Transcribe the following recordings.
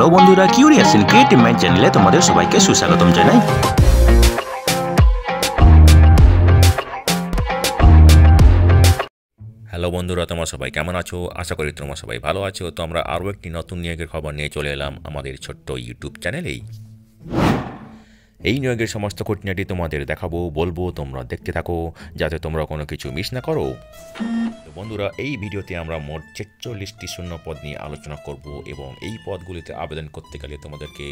Hello বন্ধুরা, curious in creative mind চ্যানেলে তোমাদের সবাইকে সুস্বাগতম জানাই। হ্যালো বন্ধুরা, তোমরা সবাই কেমন আছো? আশা করি তোমরা সবাই ভালো আছো। তো আমরা আরও একটি নতুন নিয়োগের খবর নিয়ে চলে এলাম আমাদের ছোট্ট ইউটিউব চ্যানেলেই। এই নিয়োগের সমস্ত খুঁটিনাটি তোমাদের দেখাবো, বলবো, তোমরা দেখতে থাকো যাতে তোমরা কোনো কিছু মিস না করো। তো বন্ধুরা, এই ভিডিওতে আমরা মোট 46টি শূন্য পদ নিয়ে আলোচনা করব এবং এই পদগুলিতে আবেদন করতে গেলে তোমাদেরকে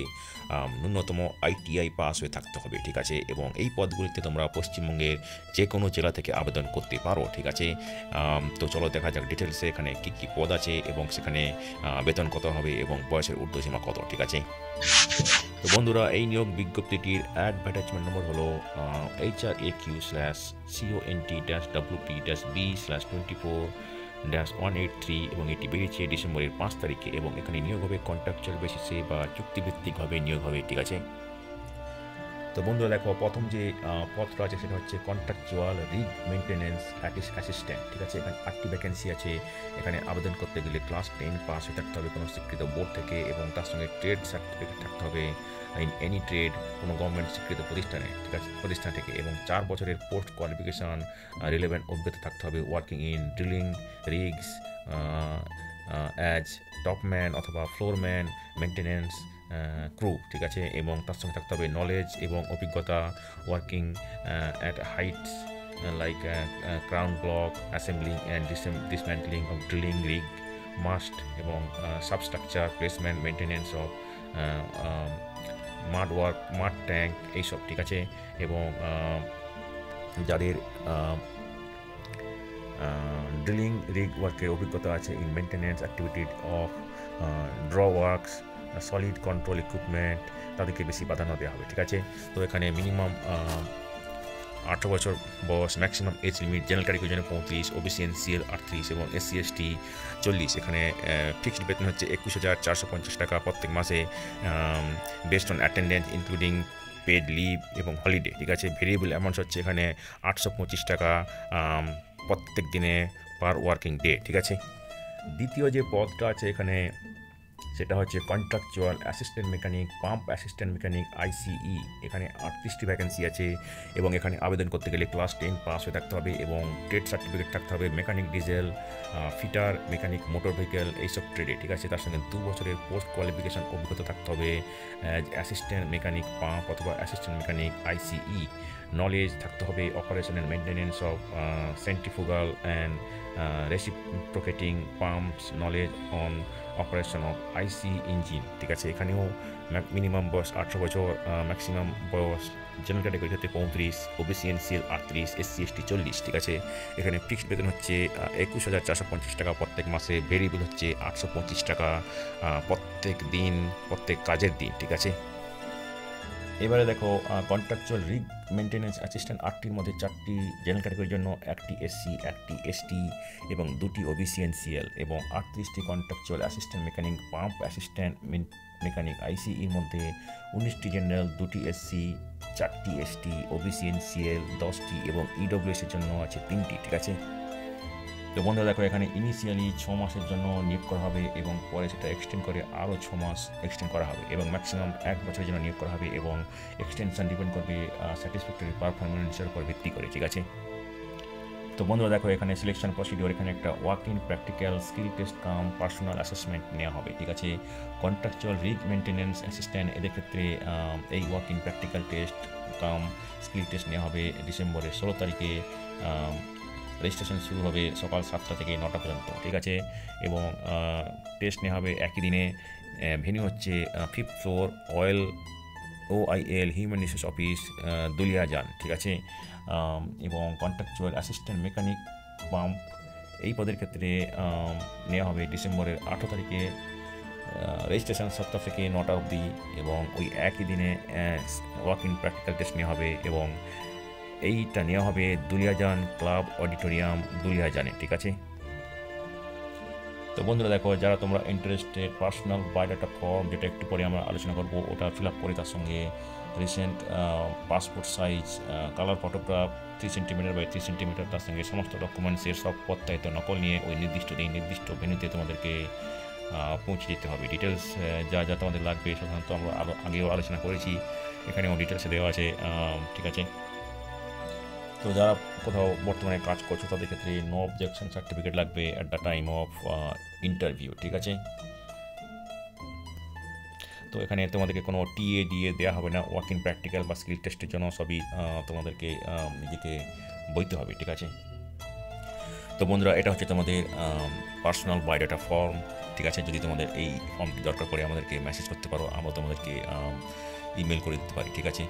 ন্যূনতম ITI পাস হয়ে থাকতে হবে, ঠিক আছে? এবং এই পদগুলিতে তোমরা পশ্চিমবঙ্গের যে কোনো জেলা থেকে আবেদন করতে পারো, ঠিক আছে? তো চলো দেখা যাক ডিটেলসে এখানে কী কী পদ আছে এবং সেখানে বেতন কত হবে এবং বয়সের ঊর্ধ্বসীমা কত, ঠিক আছে? তো বন্ধুরা, এই নিয়োগ বিজ্ঞপ্তিটির অ্যাডভার্টাইজমেন্ট নম্বর হলো HRAQ/CONT-WP-B/24-183 এবং এটি বেরিয়েছে ডিসেম্বরের 5 তারিখে এবং এখানে নিয়োগ হবে কন্ট্রাকচুয়াল বেসিসে বা চুক্তিভিত্তিকভাবে নিয়োগ হবে, ঠিক আছে? তো বন্ধুরা দেখো, প্রথম যে পদটা আছে সেটা হচ্ছে কন্ট্রাকচুয়াল রিগ মেনটেন্যান্স অ্যাসিস্ট্যান্ট, ঠিক আছে? এখানে 8টি ভ্যাকেন্সি আছে। এখানে আবেদন করতে গেলে ক্লাস 10 পাস হয়ে থাকতে হবে কোনো স্বীকৃত বোর্ড থেকে এবং তার সঙ্গে ট্রেড সার্টিফিকেট থাকতে হবে ইন এনি ট্রেড, কোনো গভর্নমেন্ট স্বীকৃত প্রতিষ্ঠানে, ঠিক আছে, প্রতিষ্ঠান থেকে, এবং 4 বছরের পোস্ট কোয়ালিফিকেশন রিলেভেন্ট অভিজ্ঞতা থাকতে হবে working in drilling rigs as topman অথবা ফ্লোরম্যান মেনটেন্যান্স ক্রু, ঠিক আছে? এবং তার সঙ্গে থাকতে হবে নলেজ এবং অভিজ্ঞতা working at heights like crown block assembling and dismantling of drilling rig mast এবং substructure placement maintenance of mud work mud tank এইসব, ঠিক আছে? এবং যাদের ড্রিলিং রিগ ওয়ার্কের অভিজ্ঞতা আছে in maintenance activity of draw works solid control equipment, তাদেরকে বেশি প্রাধান্য দেওয়া হবে, ঠিক আছে? তো এখানে মিনিমাম 18 বছর বয়স, ম্যাক্সিমাম এজ লিমিট জেনারেল ক্যাটাগরির জন্য 35, OBC NCL 38 এবং SC ST 40। এখানে ফিক্সড বেতন হচ্ছে 21,450 টাকা প্রত্যেক মাসে based on attendance including paid leave এবং হলিডে, ঠিক আছে? ভেরিয়েবল অ্যামাউন্ট হচ্ছে এখানে 825 টাকা প্রত্যেক দিনে পার ওয়ার্কিং ডে, ঠিক আছে? দ্বিতীয় যে পদটা আছে এখানে সেটা হচ্ছে contractual assistant mechanic pump assistant mechanic ICE। এখানে 38টি ভ্যাকেন্সি আছে এবং এখানে আবেদন করতে গেলে ক্লাস 10 পাস হয়ে থাকতে হবে এবং ট্রেড সার্টিফিকেট থাকতে হবে mechanic diesel fitter mechanic motor vehicle এইসব ট্রেডে, ঠিক আছে? তার সঙ্গে 2 বছরের পোস্ট কোয়ালিফিকেশান অভিজ্ঞতা থাকতে হবে অ্যাসিস্ট্যান্ট মেকানিক পাম্প অথবা অ্যাসিস্ট্যান্ট মেকানিক ICE। নলেজ থাকতে হবে operation and maintenance of centrifugal and reciprocating pumps, knowledge on operation of IC engine, ঠিক আছে? এখানেও মিনিমাম বয়স 18 বছর, ম্যাক্সিমাম বয়স জেনারেল ক্যাটাগরি হচ্ছে 35, OBC NCL 38, SC ST 40, ঠিক আছে? এখানে ফিক্সড বেতন হচ্ছে 21,450 টাকা প্রত্যেক মাসে, ভেরিয়েবল হচ্ছে 825 টাকা প্রত্যেক দিন, প্রত্যেক কাজের দিন, ঠিক আছে? এবারে দেখো, কন্ট্রাকচুয়াল রিগ মেনটেন্যান্স অ্যাসিস্ট্যান্ট 8টির মধ্যে 4টি জেনারেল ক্যাটাগরির জন্য, 1টি SC 1টি ST এবং 2টি OBC NCL এবং 38টি contractual assistant mechanic pump assistant mechanic ICEর মধ্যে 19টি জেনারেল, 2টি SC 4টি ST OBC NCL 10টি এবং EWS এর জন্য আছে 3টি, ঠিক আছে? তো বন্ধুরা দেখো, এখানে ইনিশিয়ালি 6 মাসের জন্য নিয়োগ করা হবে এবং পরে সেটা এক্সটেন্ড করে আরও 6 মাস এক্সটেন্ড করা হবে এবং ম্যাক্সিমাম 1 বছরের জন্য নিয়োগ করা হবে এবং এক্সটেনশন ডিপেন্ড করবে স্যাটিসফ্যাক্টরি পারফরমেন্সের উপর ভিত্তি করে, ঠিক আছে? তো বন্ধুরা দেখো, এখানে সিলেকশন প্রসিডিওর, এখানে একটা work in practical skill test cum personal assessment নেওয়া হবে, ঠিক আছে? কন্ট্রাকচুয়াল রিগ মেনটেন্যান্স অ্যাসিস্ট্যান্ট এদের ক্ষেত্রে এই work in practical test cum skill test নেওয়া হবে ডিসেম্বরের 16 তারিখে। রেজিস্ট্রেশন শুরু হবে সকাল 7টা থেকে 9টা পর্যন্ত, ঠিক আছে? এবং টেস্ট নেওয়া হবে একই দিনে। ভেন্যু হচ্ছে 5th floor OIL human resource office, Duliajan, ঠিক আছে? এবং কন্ট্রাকচুয়াল অ্যাসিস্ট্যান্ট মেকানিক পাম্প এই পদের ক্ষেত্রে নেওয়া হবে ডিসেম্বরের 18 তারিখে। রেজিস্ট্রেশন 7টা থেকে 9টা অবধি এবং ওই একই দিনে ওয়ার্ক ইন প্র্যাকটিক্যাল টেস্ট নেওয়া হবে এবং এইটা নেওয়া হবে দুলিয়াজান ক্লাব অডিটোরিয়াম দুলিয়াজানে, ঠিক আছে? তো বন্ধুরা দেখো, যারা তোমরা ইন্টারেস্টেড, পার্সোনাল বায়োডাটা ফর্ম, যেটা একটু পরে আমরা আলোচনা করবো, ওটা ফিল আপ করে তার সঙ্গে recent passport size colour photograph 3 centimetre by 3 centimetre, তার সঙ্গে সমস্ত ডকুমেন্টসের সব পত্রায়িত নকল নিয়ে ওই নির্দিষ্ট দিন নির্দিষ্ট ভেন্যুতে তোমাদেরকে পৌঁছে দিতে হবে। ডিটেলস যা যা তোমাদের লাগবে সাধারণত আমরা আগেও আলোচনা করেছি, এখানেও ডিটেলসে দেওয়া আছে। ঠিক আছে, তো যারা কোথাও বর্তমানে কাজ করছো তাদের ক্ষেত্রে নো অবজেকশন সার্টিফিকেট লাগবে at the time of interview. ঠিক আছে, তো এখানে তোমাদেরকে কোনো টিএ দিয়ে দেওয়া হবে না। ওয়ার্ক ইন প্র্যাকটিক্যাল বা স্কিল টেস্টের জন্য সবই তোমাদেরকে নিজেকে বইতে হবে। ঠিক আছে, তো বন্ধুরা এটা হচ্ছে তোমাদের পার্সোনাল বায়োডাটা ফর্ম। ঠিক আছে, যদি তোমাদের এই ফর্মটি দরকার পড়ে আমাদেরকে মেসেজ করতে পারো, আমরা তোমাদেরকে ইমেল করে দিতে পারি। ঠিক আছে,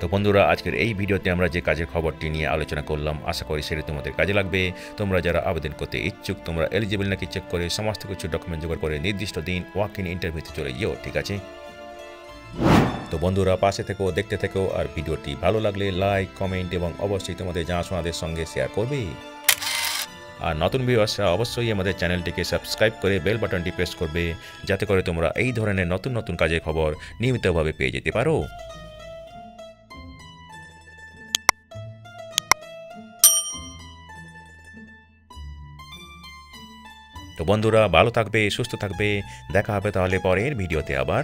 তো বন্ধুরা আজকের এই ভিডিওতে আমরা যে কাজের খবরটি নিয়ে আলোচনা করলাম, আশা করি সেটা তোমাদের কাজে লাগবে। তোমরা যারা আবেদন করতে ইচ্ছুক, তোমরা এলিজিবল নাকি চেক করে সমস্ত কিছু ডকুমেন্ট জোগাড় করে নির্দিষ্ট দিন ওয়াক ইন ইন্টারভিউতে চলে যেও। ঠিক আছে, তো বন্ধুরা পাশে থেকেও দেখতে থেকেও, আর ভিডিওটি ভালো লাগলে লাইক, কমেন্ট এবং অবশ্যই তোমাদের জানাশোনাদের সঙ্গে শেয়ার করবে। আর নতুন ভিউয়ার্সরা অবশ্যই আমাদের চ্যানেলটিকে সাবস্ক্রাইব করে বেল বাটনটি প্রেস করবে, যাতে করে তোমরা এই ধরনের নতুন নতুন কাজের খবর নিয়মিতভাবে পেয়ে যেতে পারো। তো বন্ধুরা ভালো থাকবে, সুস্থ থাকবে, দেখা হবে তাহলে পরের ভিডিওতে আবার।